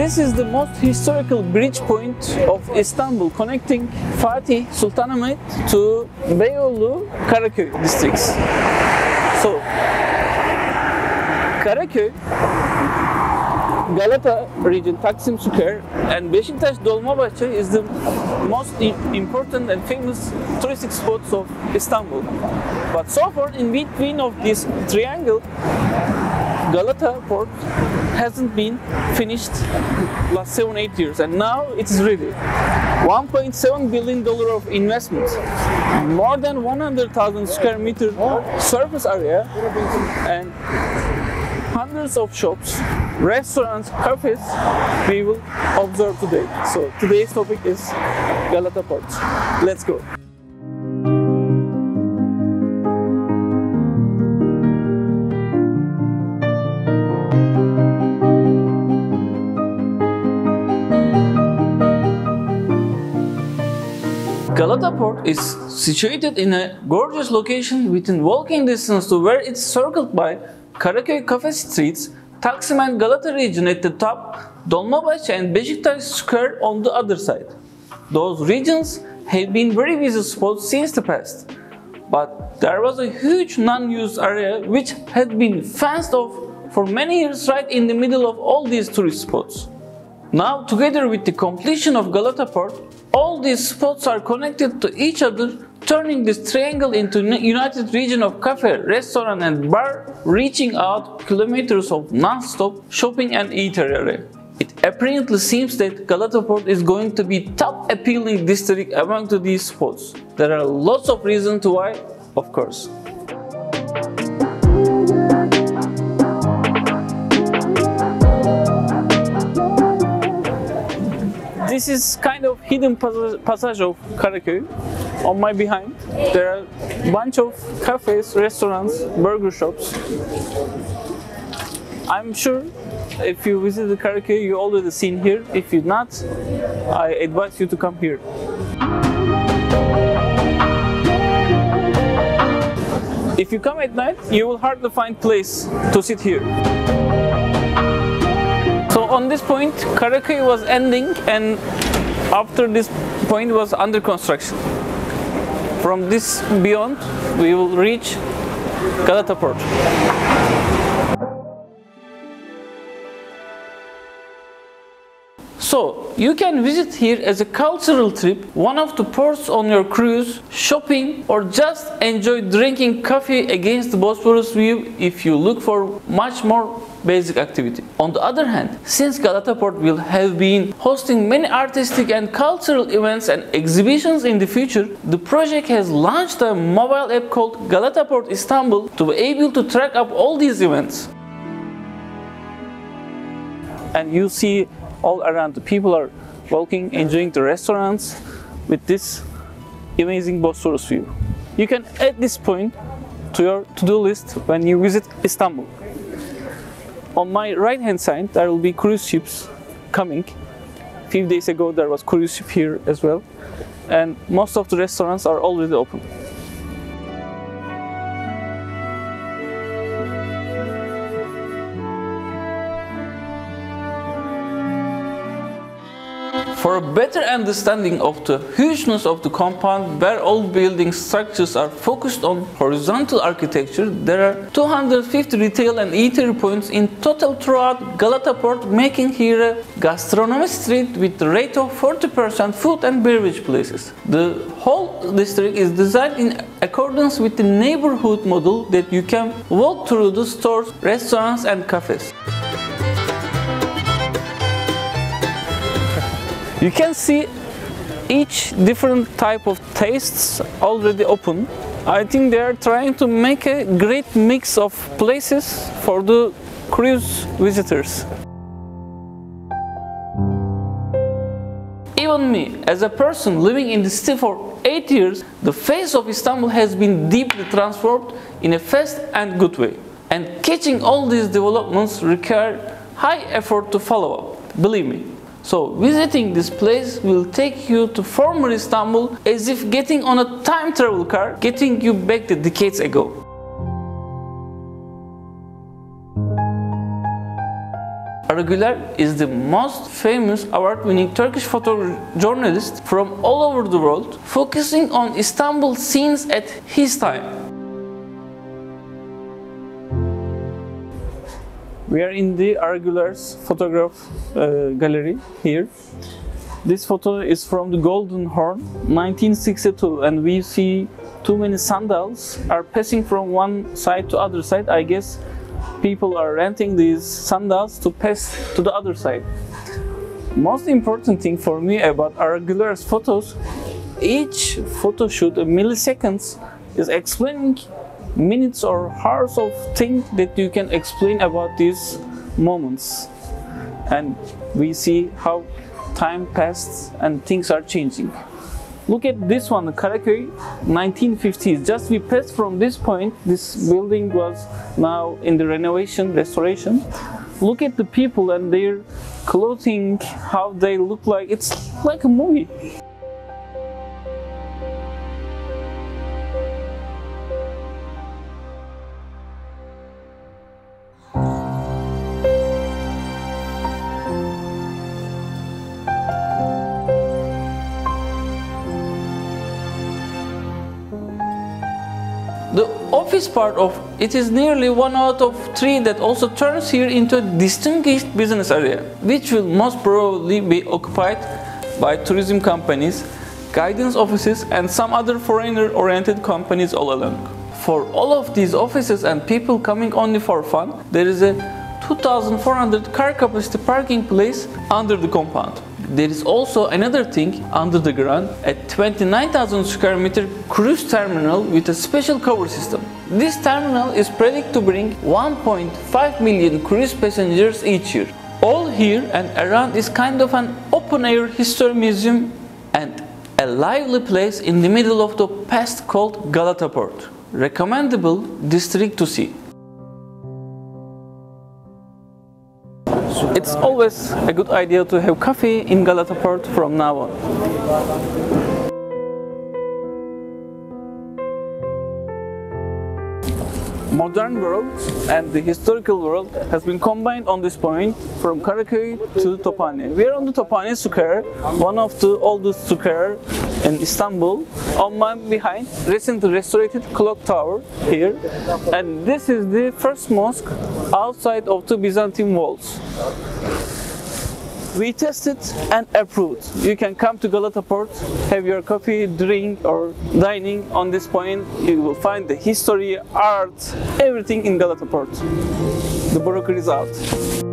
This is the most historical bridge point of Istanbul, connecting Fatih Sultanahmet to Beyoğlu, Karakoy districts. So, Karakoy, Galata region, Taksim Square, and Beşiktaş Dolmabahce is the most important and famous touristic spots of Istanbul. But so far, in between of this triangle, GalataPort hasn't been finished last 7-8 years, and now it is ready. $1.7 billion of investment, more than 100,000 square meter surface area, and hundreds of shops, restaurants, cafes we will observe today. So today's topic is GalataPort. Let's go. GalataPort is situated in a gorgeous location within walking distance to where it's circled by Karakoy cafe streets, Taksim and Galata region at the top, Dolmabahce and Beşiktaş Square on the other side. Those regions have been very busy spots since the past, but there was a huge non-used area which had been fenced off for many years right in the middle of all these tourist spots. Now, together with the completion of GalataPort, all these spots are connected to each other, turning this triangle into a united region of cafe, restaurant and bar, reaching out kilometers of non-stop shopping and eatery area. It apparently seems that GalataPort is going to be top appealing district among these spots. There are lots of reasons to why, of course. This is kind of hidden passage of Karakoy. On my behind, there are a bunch of cafes, restaurants, burger shops. I'm sure if you visit the Karakoy, you already seen here. If you're not, I advise you to come here. If you come at night, you will hardly find place to sit here. So on this point, Karakoy was ending, and after this point was under construction. From this beyond, we will reach GalataPort. So, you can visit here as a cultural trip, one of the ports on your cruise, shopping, or just enjoy drinking coffee against the Bosphorus view if you look for much more basic activity. On the other hand, since GalataPort will have been hosting many artistic and cultural events and exhibitions in the future, the project has launched a mobile app called GalataPort Istanbul to be able to track up all these events. And you see all around the people are walking, enjoying the restaurants with this amazing Bosphorus view. You can add this point to your to-do list when you visit Istanbul. On my right hand side, there will be cruise ships coming. A few days ago there was cruise ship here as well, and most of the restaurants are already open. For a better understanding of the hugeness of the compound, where all building structures are focused on horizontal architecture, there are 250 retail and eatery points in total throughout GalataPort, making here a gastronomy street with the rate of 40% food and beverage places. The whole district is designed in accordance with the neighborhood model that you can walk through the stores, restaurants and cafes. You can see each different type of tastes already open. I think they are trying to make a great mix of places for the cruise visitors. Even me, as a person living in the city for 8 years, the face of Istanbul has been deeply transformed in a fast and good way. And catching all these developments require high effort to follow up, believe me. So visiting this place will take you to former Istanbul as if getting on a time travel car, getting you back the decades ago. A Güler is the most famous award-winning Turkish photojournalist from all over the world, focusing on Istanbul scenes at his time. We are in the Güler's photograph gallery here. This photo is from the Golden Horn, 1962, and we see too many sandals are passing from one side to other side. I guess people are renting these sandals to pass to the other side. Most important thing for me about Güler's photos, each photo shoot in milliseconds is explaining minutes or hours of things that you can explain about these moments. And we see how time passed and things are changing. Look at this one, Karakoy, 1950s. Just we passed from this point, this building was now in the restoration. Look at the people and their clothing, how they look like. It's like a movie. The office part of it is nearly 1 out of 3 that also turns here into a distinguished business area, which will most probably be occupied by tourism companies, guidance offices, and some other foreigner-oriented companies all along. For all of these offices and people coming only for fun, there is a 2,400 car capacity parking place under the compound. There is also another thing under the ground, a 29,000 square meter cruise terminal with a special cover system. This terminal is predicted to bring 1.5 million cruise passengers each year. All here and around is kind of an open-air history museum and a lively place in the middle of the past called GalataPort. Recommendable district to see. It's always a good idea to have coffee in GalataPort from now on. Modern world and the historical world has been combined on this point from Karakoy to Tophane. We are on the Tophane Square, one of the oldest square in Istanbul. On my behind, recently restored clock tower here, and this is the first mosque outside of the Byzantine walls. We tested and approved. You can come to GalataPort, have your coffee, drink or dining on this point. You will find the history, art, everything in GalataPort. The broker is out.